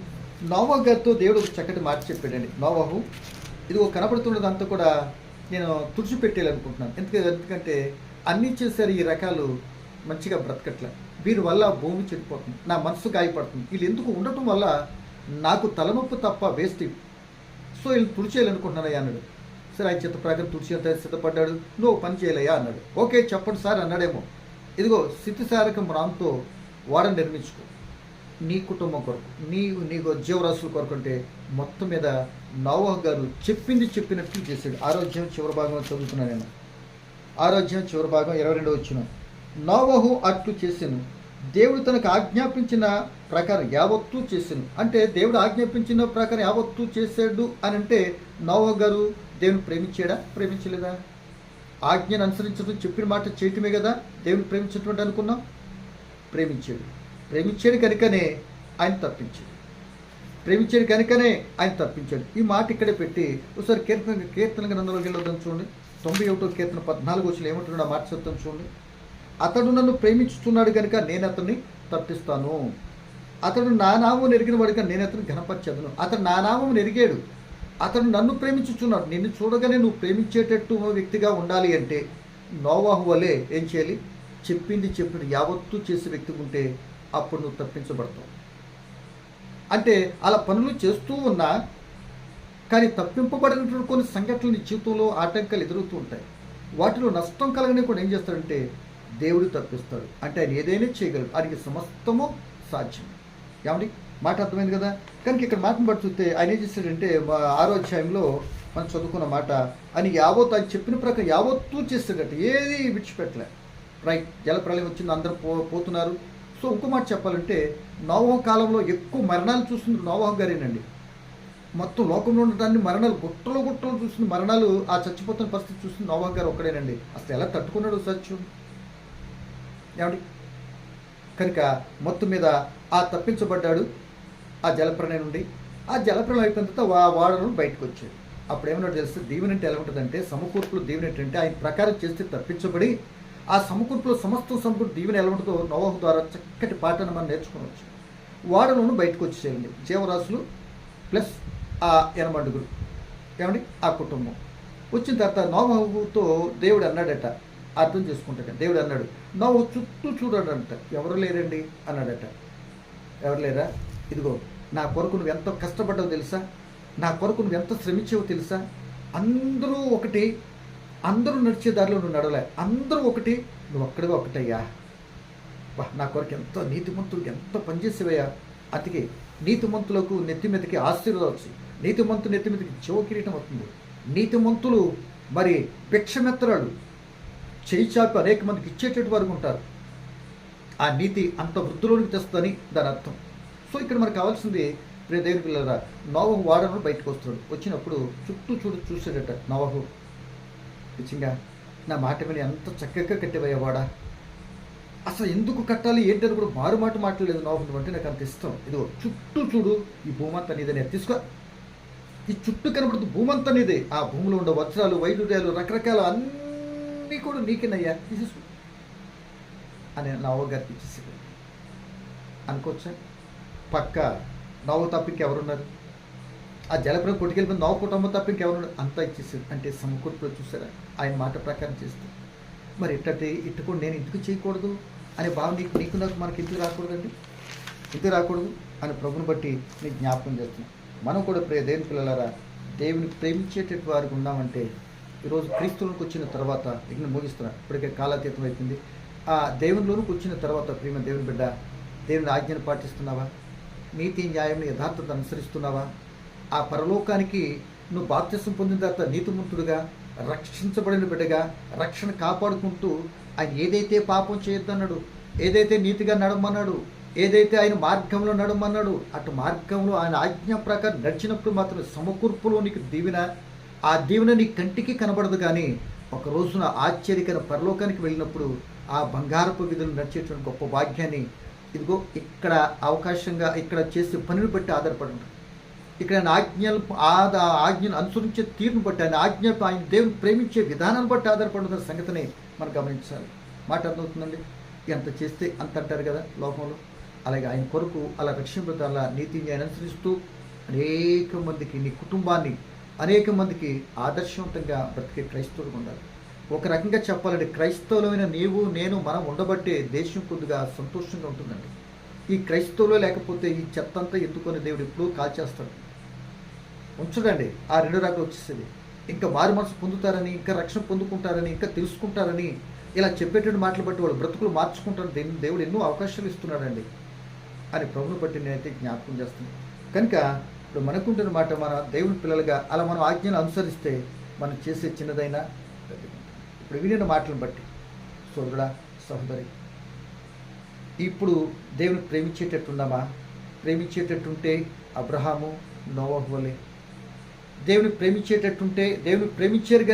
నోవహు గారితో దేవుడు ఒక చక్కటి మాట చెప్పాడండి. నోవహు, ఇదిగో కనపడుతున్నదంతా కూడా నేను తుడిచిపెట్టేయాలనుకుంటున్నాను. ఎందుకంటే అన్నీ చేశారు, ఈ రకాలు మంచిగా బ్రతకట్లే, వీరి వల్ల భూమి చెడిపోతుంది, నా మనసు గాయపడుతుంది, వీళ్ళు ఎందుకు ఉండటం వల్ల నాకు తలనొప్పి తప్ప వేస్ట్. సో వీళ్ళు తుడిచేయాలనుకుంటున్నానయ్యా అన్నాడు. సరే, ఆయన చిత్త ప్రకారం తుడిచేంత సిద్ధపడ్డాడు. నువ్వు పని చేయలేయా అన్నాడు. ఓకే చెప్పండి సార్ అన్నాడేమో. ఇదిగో స్థితిసారకం రాంతో వాడని నిర్మించుకో, నీ కుటుంబం కొరకు, నీకు జీవరాశుల కొరకు. అంటే మొత్తం మీద నోవహు గారు చెప్పినట్లు చేశాడు. ఆరోగ్యం చివరి భాగంలో చదువుతున్నాను నేను. ఆరోగ్యం చివరి భాగం 22వ వచనం. నోవహు అట్లు చేసెను, దేవుడు తనకు ఆజ్ఞాపించిన ప్రకారం యావత్తూ చేశాను. అంటే దేవుడు ఆజ్ఞాపించిన ప్రకారం యావత్తూ చేశాడు అని అంటే నోవహు గారు దేవుని ప్రేమించాడా, ప్రేమించలేదా? ఆజ్ఞను అనుసరించడం, చెప్పిన మాట చేయటమే కదా దేవుని ప్రేమించినటువంటి అనుకున్నాం. ప్రేమించాడు కనుకనే ఆయన తప్పించాడు. ఈ మాట ఇక్కడే పెట్టి ఒకసారి కీర్తన గ్రంథంలోకి వెళ్ళొద్దాం చూడండి. 91వ కీర్తన 14వ వచనం ఏమంటున్నాడు ఆ మాట చెప్తాం చూడండి. అతడు నన్ను ప్రేమించుతున్నాడు కనుక నేను అతన్ని తప్పిస్తాను. అతడు నా నామం ఎరిగిన వాడిగా నేను అతను ఘనపరచదును. అతడు నా నామం ఎరిగాడు, అతడు నన్ను ప్రేమించుచున్నాడు. నిన్ను చూడగానే నువ్వు ప్రేమించేటట్టు వ్యక్తిగా ఉండాలి అంటే నోవహు వలె ఏం చేయాలి? చెప్పిన యావత్తూ చేసే వ్యక్తి ఉంటే అప్పుడు నువ్వు తప్పించబడతావు. అంటే అలా పనులు చేస్తూ ఉన్నా కానీ తప్పింపబడినటువంటి కొన్ని సంఘటనలు నీ జీవితంలో ఆటంకాలు ఎదురుతూ ఉంటాయి. వాటిలో నష్టం కలగని కూడా ఏం చేస్తాడంటే దేవుడు తప్పిస్తాడు. అంటే ఆయన ఏదైనా చేయగలడు, ఆయనకి సమస్తము సాధ్యం. ఏమండి మాట అర్థమైంది కదా? కనుక ఇక్కడ మాటను బట్టి చూస్తే ఆయన ఏం చేశాడంటే 6వ అధ్యాయంలో మనం చదువుకున్న మాట, ఆయన ఆయన చెప్పిన ప్రకారం యావత్తూ చేస్తాడట, ఏది విడిచిపెట్టలే. రైట్, జలప్రళయం వచ్చింది, అందరూ పోతున్నారు. సో ఇంకో మాట చెప్పాలంటే నోవహు కాలంలో ఎక్కువ మరణాలు చూస్తుంది నోవహు గారేనండి. మొత్తం లోకంలో ఉండటాన్ని మరణాలు గుట్టలు చూస్తుంది, మరణాలు ఆ చచ్చిపోతున్న పరిస్థితి చూస్తుంది నోవహు గారు ఒక్కడేనండి. అసలు ఎలా తట్టుకున్నాడు సత్యం ఏమండి? కనుక మొత్తం మీద ఆ తప్పించబడ్డాడు ఆ జలప్రళయం నుండి. ఆ జలప్రళయం అయిపోయిన తర్వాత వాడను బయటకు వచ్చాడు. అప్పుడు ఏమన్నా తెలిస్తే దీవెన అంటే ఎలా ఉంటుందంటే, సమకూర్పులు దీవెన ఏంటంటే ఆయన ప్రకారం చేస్తే తప్పించబడి ఆ సమకూర్పులో సమకూర్పు దీవెన ఎలా ఉంటుందో నోవహు ద్వారా చక్కటి పాఠాన్ని మనం నేర్చుకోవచ్చు. వాడను బయటకు వచ్చేసేయండి, జీవరాశులు ప్లస్ ఆ ఎనమండుగురు, ఏమండి ఆ కుటుంబం వచ్చిన తర్వాత నోవహుతో దేవుడు అన్నాడట, అర్థం చేసుకుంటాడు. దేవుడు అన్నాడు, నోవహు చుట్టూ చూడాడంట, ఎవరు లేరండి అన్నాడట. ఎవరు లేరా? ఇదిగో నా కొరకు నువ్వు ఎంత కష్టపడ్డావు తెలుసా, నా కొరకు నువ్వు ఎంత శ్రమించావో తెలుసా, అందరూ ఒకటి, అందరూ నడిచే దారిలో నువ్వు నడవలే, అందరూ ఒకటి, నువ్వు ఒక్కడిగా ఒకటయ్యా. నా కొరకు ఎంత నీతిమంతుడికి ఎంత పనిచేసేవయ్యా. అందుకే నీతిమంతులకు నెత్తిమెతికి ఆశీర్వాదం వచ్చి, నీతిమంతు నెత్తిమెతికి జీవకిరీటం అవుతుంది. నీతిమంతులు మరి భిక్షమెత్తరాడు, చేయి చాపి అనేక మందికి ఇచ్చేటట్టు వరకు ఉంటారు. ఆ నీతి అంత వృద్ధిలోనికి తెస్తుందని దాని అర్థం. సో ఇక్కడ మనకు కావాల్సింది ప్రియ దేవుని పిల్లరా, నోవహు వాడను బయటకు వస్తాడు. వచ్చినప్పుడు చుట్టూ చూసాడట నోవహు, నిజంగా నా మాట విని ఎంత చక్కగా కట్టేవయ్యా వాడా, అసలు ఎందుకు కట్టాలి ఏంటని కూడా మారు మాట మాట్లాడలేదు నోవహు అంటే నాకు అంత ఇష్టం. ఇదిగో చుట్టూ చూడు, ఈ భూమంతా నీదని తీసుకో, ఈ చుట్టూ కనబడుతుంది భూమంతా నీదే, ఆ భూమిలో ఉండే వజ్రాలు వైడూర్యాలు రకరకాల అన్నీ కూడా నీకేనయ్యా, తీసేసుకో అని నోవహు గారికి ఇచ్చేసాడు. అనుకోవచ్చా? పక్క నోవహు తప్ప ఇంకెవరున్నారు? ఆ జలప్రలయం కొట్టుకెళ్ళిపోయింది, నోవహు కుటుంబం తప్ప ఇంకెవరున్నారు? అంతా ఇచ్చేసాడు. అంటే సమకూర్పులో చూసారా ఆయన మాట ప్రకారం చేస్తే. మరి ఇట్టుకోండి నేను ఎందుకు చేయకూడదు అనే భావం నీకు నాకు మనకి ఎందుకు రాకూడదండి, ఎందుకు రాకూడదు అని ప్రభుని బట్టి నీకు జ్ఞాపకం చేస్తున్నాను. మనం కూడా దేవుని పిల్లలారా దేవుని ప్రేమించేటట్టు వారికి ఉన్నామంటే ఈరోజు క్రీస్తులోకి వచ్చిన తర్వాత ఇక ముగిస్తున్నాను, ఇప్పటికే కాలాతీతం అయిపోయింది. ఆ దేవునిలోనికి వచ్చిన తర్వాత ప్రేమ దేవుని బిడ్డ, దేవుని ఆజ్ఞను పాటిస్తున్నావా? నీతి న్యాయం యథార్థత అనుసరిస్తున్నావా? ఆ పరలోకానికి నువ్వు బాప్తిసం పొందిన తర్వాత నీతిమంతుడుగా రక్షించబడిన బిడ్డగా రక్షణ కాపాడుకుంటూ ఆయన ఏదైతే పాపం చేయొద్దన్నాడు, ఏదైతే నీతిగా నడమన్నాడు, ఏదైతే ఆయన మార్గంలో నడమన్నాడు, అటు మార్గంలో ఆయన ఆజ్ఞ ప్రకారం నడిచినప్పుడు మాత్రం సమకూర్పులో నీకు దీవెన, ఆ దీవెన నీ కంటికి కనబడదు. కానీ ఒక రోజున ఆశ్చర్యకర పరలోకానికి వెళ్ళినప్పుడు ఆ బంగారపు విధులు నడిచేటువంటి గొప్ప భాగ్యాన్ని ఇదిగో ఇక్కడ అవకాశంగా ఇక్కడ చేసే పనిని బట్టి ఆధారపడి ఉంటాడు. ఇక్కడ ఆయన ఆజ్ఞను అనుసరించే తీరును బట్టి, ఆయన దేవుని ప్రేమించే విధానాన్ని బట్టి ఆధారపడుతున్న సంగతిని మనం గమనించాలి. మాట అర్థమవుతుందండి. ఎంత చేస్తే అంత అంటారు కదా లోకంలో. అలాగే ఆయన కొరకు అలా రక్షింపదల నీతిని ఆయన అనుసరిస్తూ అనేక మందికి, నీ కుటుంబాన్ని అనేక మందికి ఆదర్శవంతంగా బ్రతికే క్రైస్తవులు ఉండాలి. ఒక రకంగా చెప్పాలంటే క్రైస్తవులమైన నీవు నేను మనం ఉండబట్టే దేశం కొద్దిగా సంతోషంగా ఉంటుందండి. ఈ క్రైస్తవులు లేకపోతే ఈ చెత్తంతా ఎత్తుకొని దేవుడు ఎప్పుడూ కాల్చేస్తాడు, ఉంచడండి. ఆ రెండు రకాలు వచ్చేసేది. ఇంకా మారు మనసు పొందుతారని, ఇంకా రక్షణ పొందుకుంటారని, ఇంకా తెలుసుకుంటారని ఇలా చెప్పేటువంటి మాటలు బట్టి వాళ్ళు బ్రతుకులు మార్చుకుంటారని దేవుడు ఎన్నో అవకాశాలు ఇస్తున్నాడండి అని ప్రభుని బట్టి నేనైతే జ్ఞాపకం చేస్తున్నాను. కనుక ఇప్పుడు మనకుంటున్న మాట, మన దేవుని పిల్లలుగా అలా మనం ఆజ్ఞలు అనుసరిస్తే మనం చేసే చిన్నదైనా ఇప్పుడు వినిన మాటలను బట్టి సోదరుడా సహోదరి, ఇప్పుడు దేవుని ప్రేమించేటట్టున్నామా? ప్రేమించేటట్టుంటే అబ్రహాము నోవహు వలె దేవుని ప్రేమించేటట్టుంటే, దేవుని ప్రేమించారు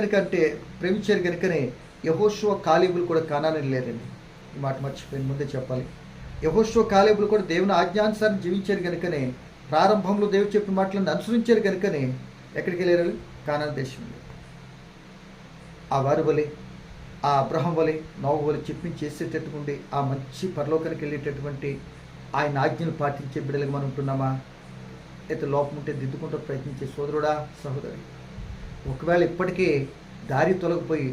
కనుకనే యెహోషువ కాలేబులు కూడా కానానని లేరండి. ఈ మాట మర్చిపోయిన ముందే చెప్పాలి. యెహోషువ కాలేబులు కూడా దేవుని ఆజ్ఞానుసారం జీవించారు కనుకనే, ప్రారంభంలో దేవుడు చెప్పిన మాటలను అనుసరించారు కనుకనే ఎక్కడికి వెళ్ళారు? కానాను దేశంలో. ఆ వారి వలె, ఆ అబ్రహం వలె, నోవహు వలె చేసేటటువంటి ఆ మంచి పరలోకానికి వెళ్ళేటటువంటి ఆయన ఆజ్ఞలు పాటించే బిడ్డలుగా మనం ఉంటున్నామా? అయితే లోపం ఉంటే దిద్దుకుంటూ ప్రయత్నించే సోదరుడా సహోదరి, ఒకవేళ ఇప్పటికే దారి తొలగిపోయి